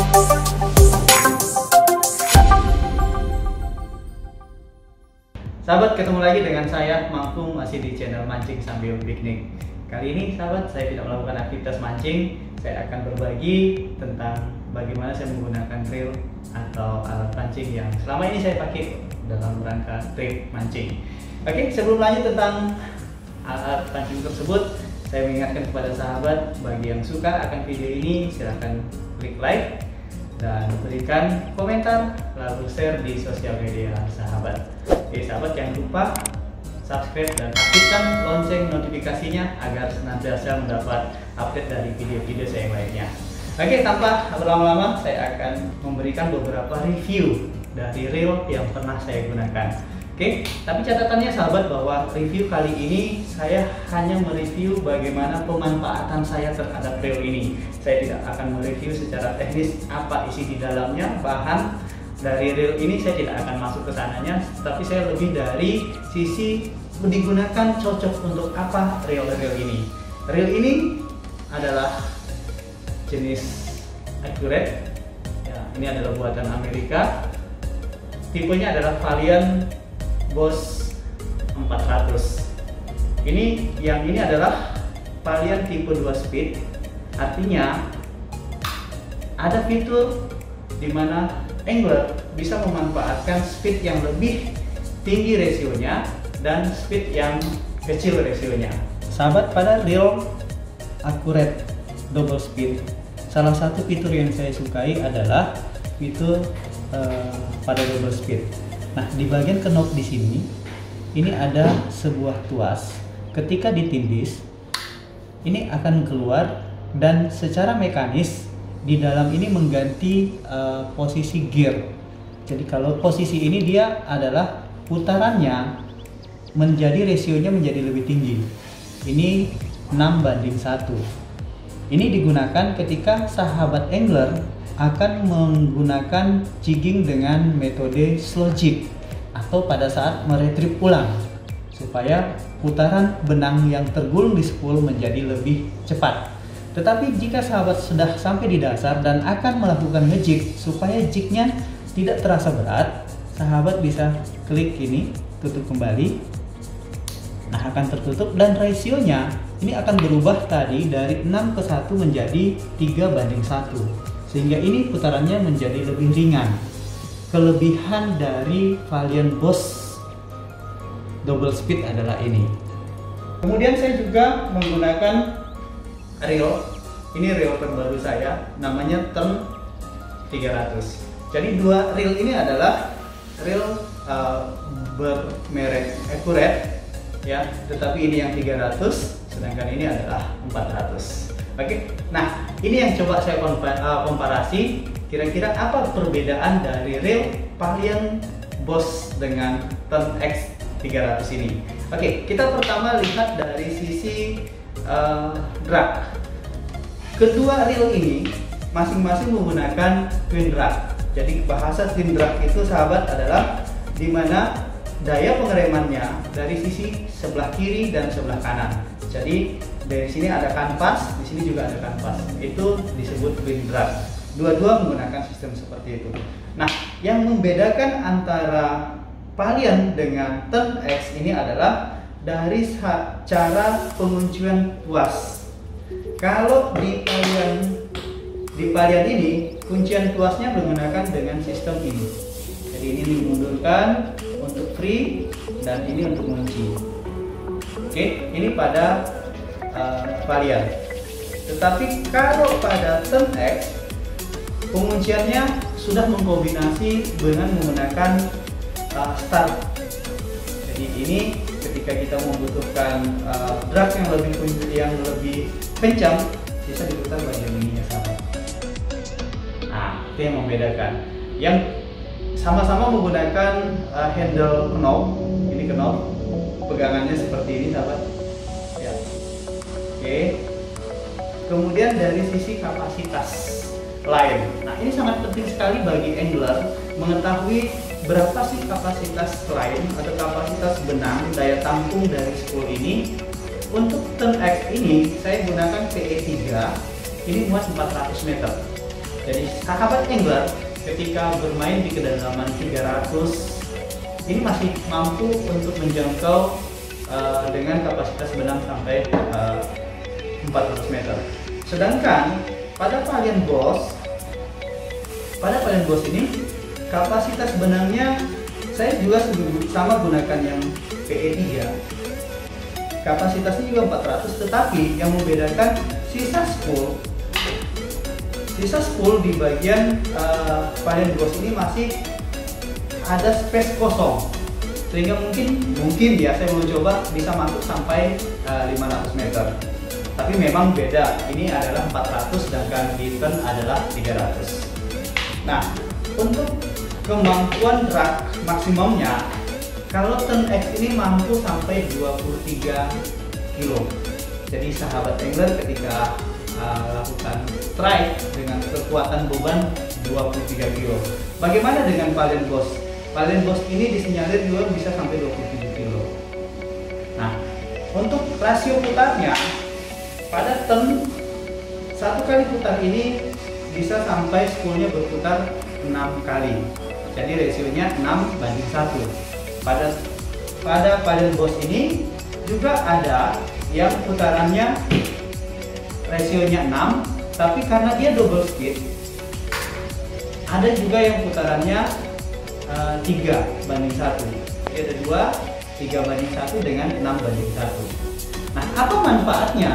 Sahabat, ketemu lagi dengan saya Mangkung, masih di channel Mancing Sambil Piknik. Kali ini sahabat, saya tidak melakukan aktivitas mancing. Saya akan berbagi tentang bagaimana saya menggunakan reel atau alat pancing yang selama ini saya pakai dalam rangka trip mancing. Oke, sebelum lanjut tentang alat pancing tersebut, saya mengingatkan kepada sahabat, bagi yang suka akan video ini silahkan klik like dan berikan komentar, lalu share di sosial media sahabat. Oke sahabat, jangan lupa subscribe dan aktifkan lonceng notifikasinya agar senantiasa mendapat update dari video-video saya yang lainnya. Oke, tanpa berlama-lama saya akan memberikan beberapa review dari reel yang pernah saya gunakan. Oke, tapi catatannya sahabat bahwa review kali ini saya hanya mereview bagaimana pemanfaatan saya terhadap reel ini. Saya tidak akan mereview secara teknis apa isi di dalamnya, bahan dari reel ini saya tidak akan masuk ke sananya, tapi saya lebih dari sisi digunakan cocok untuk apa reel-reel ini. Reel ini adalah jenis Accurate, ya, ini adalah buatan Amerika. Tipenya adalah Valiant Boss 400. Yang ini adalah Valiant tipe 2 speed, artinya ada fitur di mana angler bisa memanfaatkan speed yang lebih tinggi rasionya dan speed yang kecil rasionya. Sahabat, pada reel Accurate double speed, salah satu fitur yang saya sukai adalah fitur pada double speed. Nah, di bagian knob di sini, ini ada sebuah tuas. Ketika ditindis, ini akan keluar dan secara mekanis di dalam ini mengganti posisi gear. Jadi kalau posisi ini dia adalah putarannya menjadi rasionya menjadi lebih tinggi. Ini 6:1. Ini digunakan ketika sahabat angler akan menggunakan jigging dengan metode slow jig atau pada saat meretrieve ulang supaya putaran benang yang tergulung di spool menjadi lebih cepat. Tetapi jika sahabat sudah sampai di dasar dan akan melakukan ngejig supaya jignya tidak terasa berat, sahabat bisa klik ini, tutup kembali. Nah, akan tertutup dan rasionya ini akan berubah tadi dari 6:1 menjadi 3:1. Sehingga ini putarannya menjadi lebih ringan. Kelebihan dari Valiant Boss double speed adalah ini. Kemudian saya juga menggunakan reel. Ini reel terbaru saya, namanya Turn 300. Jadi dua reel ini adalah reel bermerek Accurate, ya, tetapi ini yang 300, sedangkan ini adalah 400. Oke, nah ini yang coba saya komparasi. Kira-kira apa perbedaan dari reel Valiant Boss dengan Turn X 300 ini? Oke, kita pertama lihat dari sisi drag. Kedua reel ini masing-masing menggunakan twin drag. Jadi bahasa twin drag itu sahabat adalah dimana daya pengeremannya dari sisi sebelah kiri dan sebelah kanan. Jadi dari sini ada kanvas, di sini juga ada kanvas. Itu disebut twin drag. Dua-dua menggunakan sistem seperti itu. Nah, yang membedakan antara Valiant dengan Turn X ini adalah dari cara penguncian tuas. Kalau di Valiant ini kuncian tuasnya menggunakan dengan sistem ini. Jadi ini dimundurkan untuk free dan ini untuk mengunci. Oke, ini pada Valiant. Tetapi kalau pada Turn X, pengunciannya sudah mengkombinasi dengan menggunakan start. Jadi ini ketika kita membutuhkan drag yang lebih kencang, bisa diputar bagian ini ya sahabat. Nah, itu yang membedakan. Yang sama-sama menggunakan handle knob. Ini knob, pegangannya seperti ini sahabat. Ya. Oke. Kemudian dari sisi kapasitas line. Nah, ini sangat penting sekali bagi angler mengetahui berapa sih kapasitas line atau kapasitas benang daya tampung dari spool ini. Untuk Turn X ini saya gunakan PE3, ini muat 400 meter. Jadi sahabat angler ketika bermain di kedalaman 300 ini masih mampu untuk menjangkau dengan kapasitas benang sampai 400 meter. Sedangkan pada Valiant Boss ini kapasitas benangnya saya juga sama gunakan yang PE3. Kapasitasnya juga 400, tetapi yang membedakan sisa spool di bagian Valiant Boss ini masih ada space kosong, sehingga mungkin ya saya mau coba bisa masuk sampai 500 meter. Tapi memang beda, ini adalah 400 sedangkan di turn adalah 300. Nah, untuk kemampuan drag maksimumnya, kalau turn X ini mampu sampai 23 kilo. Jadi sahabat angler ketika lakukan strike dengan kekuatan beban 23 kilo. Bagaimana dengan Valiant Boss? Valiant Boss ini disinyalir juga bisa sampai 27 kilo. Nah, untuk rasio putarnya pada turn satu kali putar ini bisa sampai spoolnya berputar 6 kali. Jadi rasionya 6:1. Pada Valiant Boss ini juga ada yang putarannya rasionya 6, tapi karena dia double speed, ada juga yang putarannya 3:1. Jadi ada 3:1 dengan 6:1. Nah, apa manfaatnya?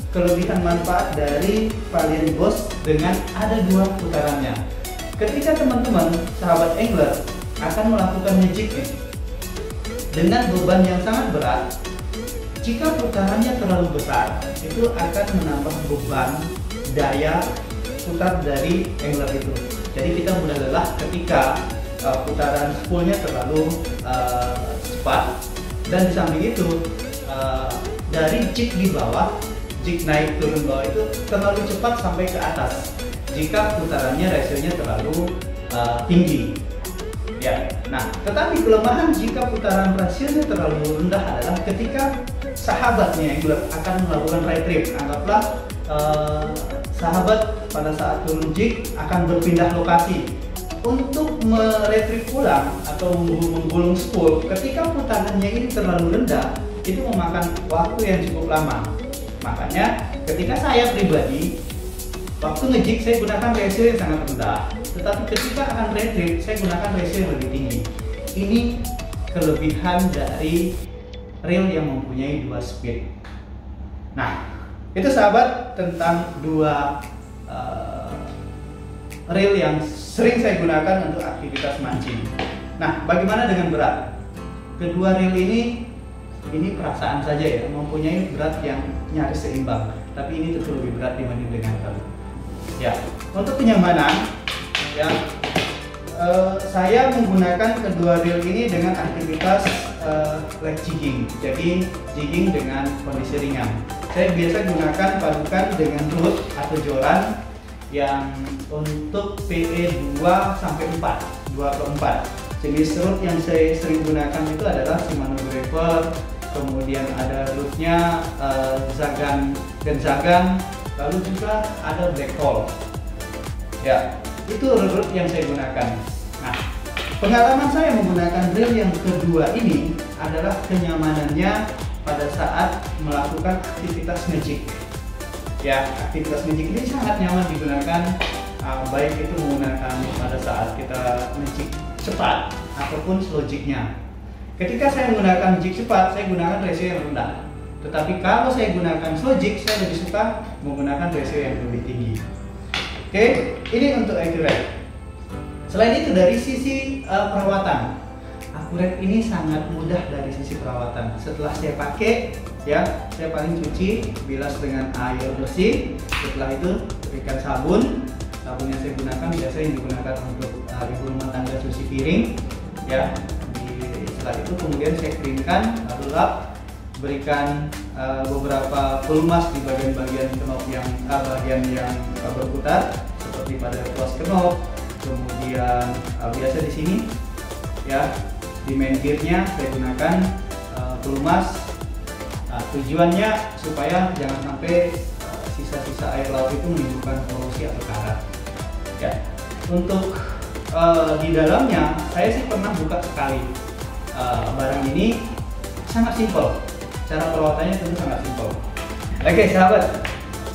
Kelebihan manfaat dari Valiant Boss dengan ada 2 putarannya. Ketika teman-teman sahabat angler akan melakukan ngejig dengan beban yang sangat berat, jika putarannya terlalu besar, itu akan menambah beban daya putar dari angler itu. Jadi kita mudah lelah ketika putaran spoolnya terlalu cepat, dan di samping itu dari jig di bawah, jig naik turun bawah itu terlalu cepat sampai ke atas jika putarannya rasionya terlalu tinggi. Ya, nah tetapi kelemahan jika putaran rasionya terlalu rendah adalah ketika sahabatnya angler akan melakukan retrieve. Anggaplah sahabat pada saat turun jig akan berpindah lokasi untuk meretrieve ulang atau menggulung spool. Ketika putarannya ini terlalu rendah, itu memakan waktu yang cukup lama. Makanya ketika saya pribadi waktu ngejig saya gunakan ratio yang sangat rendah, tetapi ketika akan retrieve saya gunakan ratio yang lebih tinggi. Ini kelebihan dari reel yang mempunyai 2 speed. Nah, itu sahabat tentang 2 reel yang sering saya gunakan untuk aktivitas mancing. Nah, bagaimana dengan berat? Kedua reel ini perasaan saja ya, mempunyai berat yang nyaris seimbang, tapi ini tentu lebih berat dibanding dengan tali. Ya, untuk kenyamanan ya, saya menggunakan kedua reel ini dengan aktivitas leg jigging. Jadi jigging dengan kondisi ringan. Saya biasa gunakan padukan dengan root atau joran yang untuk PE 2-4, 2/4. Jenis root yang saya sering gunakan itu adalah Shimano Gravel, kemudian ada rootnya Zagan, lalu juga ada Black Hole. Ya, itu root yang saya gunakan. Nah, pengalaman saya menggunakan reel yang kedua ini adalah kenyamanannya pada saat melakukan aktivitas ngejig. Ya, aktivitas ngejig ini sangat nyaman digunakan, baik itu menggunakan pada saat kita ngejig cepat ataupun slow jignya. Ketika saya menggunakan jig cepat, saya gunakan ratio yang rendah. Tetapi kalau saya gunakan slow jig, saya lebih suka menggunakan ratio yang lebih tinggi. Oke, ini untuk accurate. Selain itu dari sisi perawatan, accurate ini sangat mudah dari sisi perawatan. Setelah saya pakai, ya, saya paling cuci, bilas dengan air bersih. Setelah itu berikan sabun. Sabun yang saya gunakan biasanya yang digunakan untuk ibu rumah tangga cuci piring, ya. Setelah itu kemudian saya keringkan, lalu lap, berikan beberapa pelumas di bagian-bagian knop yang bagian yang berputar, seperti pada close knop. Kemudian biasa di sini, ya, di main gearnya saya gunakan pelumas. Tujuannya supaya jangan sampai sisa-sisa air laut itu menimbulkan polusi atau karat. Ya, untuk di dalamnya saya sih pernah buka sekali. Barang ini sangat simpel, cara perawatannya tentu sangat simpel. Oke sahabat,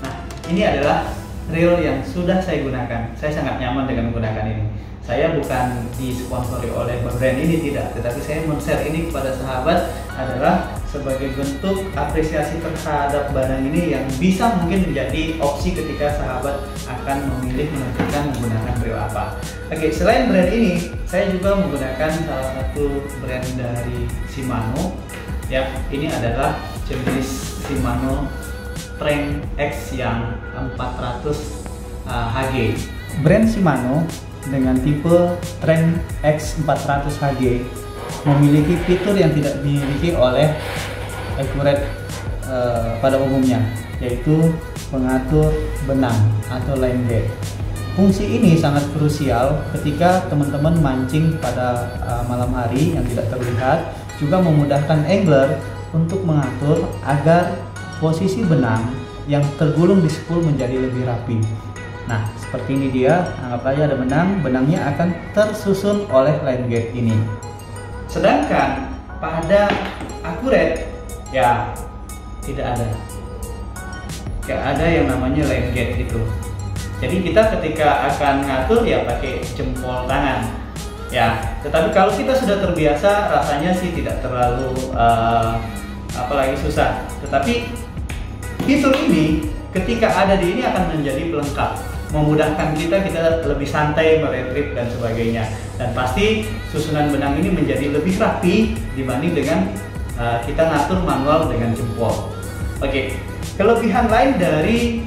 nah ini adalah reel yang sudah saya gunakan. Saya sangat nyaman dengan menggunakan ini. Saya bukan disponsori oleh brand ini, tidak, tetapi saya men-share ini kepada sahabat adalah sebagai bentuk apresiasi terhadap barang ini yang bisa mungkin menjadi opsi ketika sahabat akan memilih menentukan menggunakan reel apa. Oke, selain brand ini, saya juga menggunakan salah satu brand dari Shimano. Ya, ini adalah jenis Shimano Trend X yang 400 HG. Brand Shimano dengan tipe Trend X 400 HG memiliki fitur yang tidak dimiliki oleh Accurate pada umumnya, yaitu pengatur benang atau line gauge. Fungsi ini sangat krusial ketika teman-teman mancing pada malam hari yang tidak terlihat, juga memudahkan angler untuk mengatur agar posisi benang yang tergulung di spool menjadi lebih rapi. Nah, seperti ini dia, anggap aja ada benang, benangnya akan tersusun oleh line gauge ini. Sedangkan pada Accurate, ya tidak ada. Gak ada yang namanya line gauge itu. Jadi kita ketika akan ngatur ya pakai jempol tangan. Ya, tetapi kalau kita sudah terbiasa, rasanya sih tidak terlalu apalagi susah. Tetapi fitur ini ketika ada di ini akan menjadi pelengkap, memudahkan kita lebih santai meretrieve dan sebagainya. Dan pasti susunan benang ini menjadi lebih rapi dibanding dengan kita ngatur manual dengan jempol. Oke, kelebihan lain dari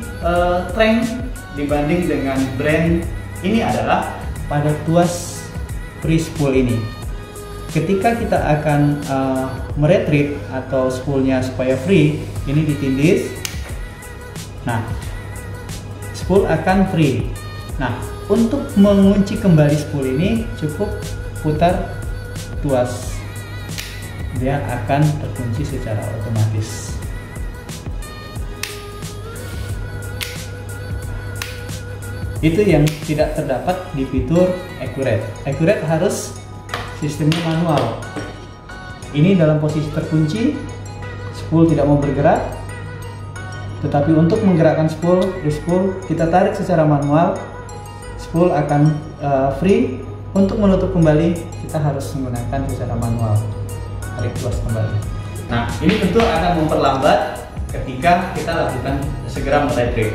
Trend dibanding dengan brand ini adalah pada tuas free spool ini. Ketika kita akan meretrieve atau spoolnya supaya free, ini ditindis. Nah, spool akan free. Nah, untuk mengunci kembali spool ini cukup putar tuas, dia akan terkunci secara otomatis. Itu yang tidak terdapat di fitur Accurate. Accurate harus sistemnya manual. Ini dalam posisi terkunci, spool tidak mau bergerak. Tetapi untuk menggerakkan spool, kita tarik secara manual, spool akan free. Untuk menutup kembali, kita harus menggunakan secara manual, tarik tuas kembali. Nah, ini tentu akan memperlambat ketika kita lakukan segera meretrieve.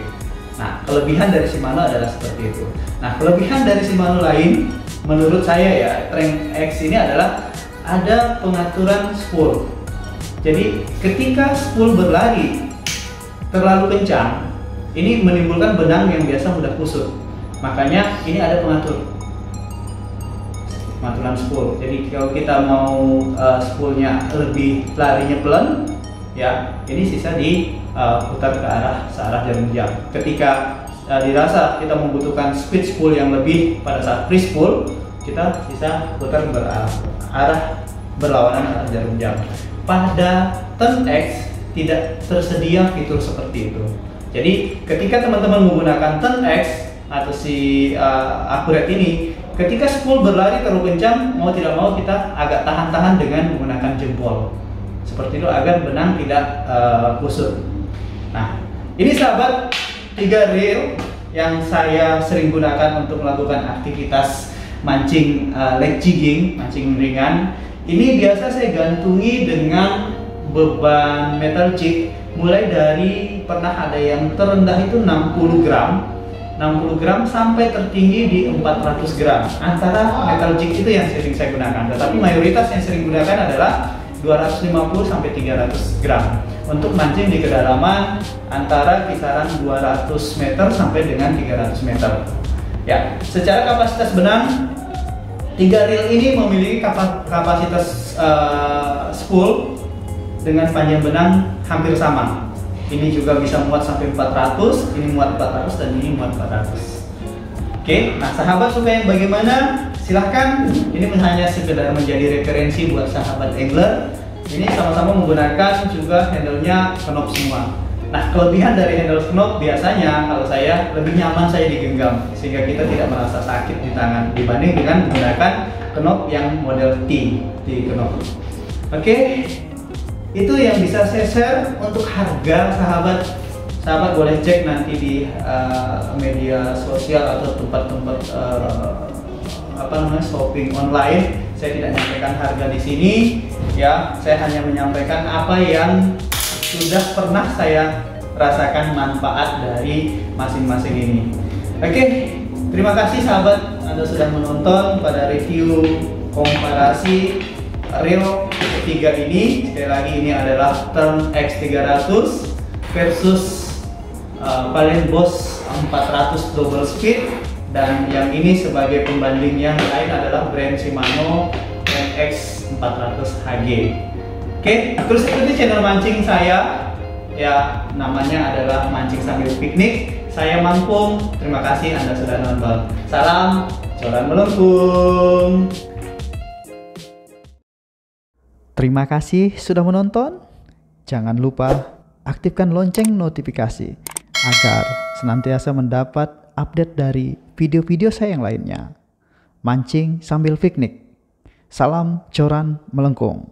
Nah, kelebihan dari Shimano adalah seperti itu. Nah, kelebihan dari Shimano lain, menurut saya ya, Trend X ini adalah ada pengaturan spool. Jadi, ketika spool berlari terlalu kencang, ini menimbulkan benang yang biasa mudah kusut. Makanya ini ada pengaturan spool. Jadi kalau kita mau spoolnya lebih larinya pelan, ya ini sisa diputar ke searah jarum jam. Ketika dirasa kita membutuhkan speed spool yang lebih pada saat free spool, kita sisa putar berlawanan arah jarum jam. Pada Trend X tidak tersedia fitur seperti itu. Jadi ketika teman-teman menggunakan Trend X atau si Accurate ini, ketika spool berlari terlalu kencang, mau tidak mau kita agak tahan-tahan dengan menggunakan jempol. Seperti itu agar benang tidak kusut. Nah, ini sahabat 3 reel yang saya sering gunakan untuk melakukan aktivitas mancing leg jigging, mancing ringan. Ini biasa saya gantungi dengan beban metal jig, mulai dari pernah ada yang terendah itu 60 gram sampai tertinggi di 400 gram. Antara metal jig itu yang sering saya gunakan, tetapi mayoritas yang sering gunakan adalah 250 sampai 300 gram untuk mancing di kedalaman antara kisaran 200 meter sampai dengan 300 meter. Ya, secara kapasitas benang, 3 reel ini memiliki kapasitas spool dengan panjang benang hampir sama. Ini juga bisa muat sampai 400, ini muat 400 dan ini muat 400. Oke, nah sahabat suka yang bagaimana? Silahkan, ini hanya sekedar menjadi referensi buat sahabat angler. Ini sama-sama menggunakan juga handle-nya knob semua. Nah, kelebihan dari handle knob biasanya kalau saya lebih nyaman saya digenggam sehingga kita tidak merasa sakit di tangan dibanding dengan menggunakan knob yang model T di knob. Oke, itu yang bisa saya share. Untuk harga, sahabat boleh cek nanti di media sosial atau tempat-tempat shopping online. Saya tidak menyampaikan harga di sini, ya. Saya hanya menyampaikan apa yang sudah pernah saya rasakan manfaat dari masing-masing ini. Oke, terima kasih sahabat Anda sudah menonton pada review komparasi reel ketiga ini. Sekali lagi, ini adalah Turn X300 versus Valiant Boss 400 double speed, dan yang ini sebagai pembanding yang lain adalah brand Shimano NX400 HG. Oke, terus ikuti channel mancing saya, ya, namanya adalah Mancing Sambil Piknik. Saya Mangkung, terima kasih Anda sudah nonton. Salam coran melengkung. Terima kasih sudah menonton. Jangan lupa aktifkan lonceng notifikasi agar senantiasa mendapat update dari video-video saya yang lainnya. Mancing sambil piknik. Salam coran melengkung.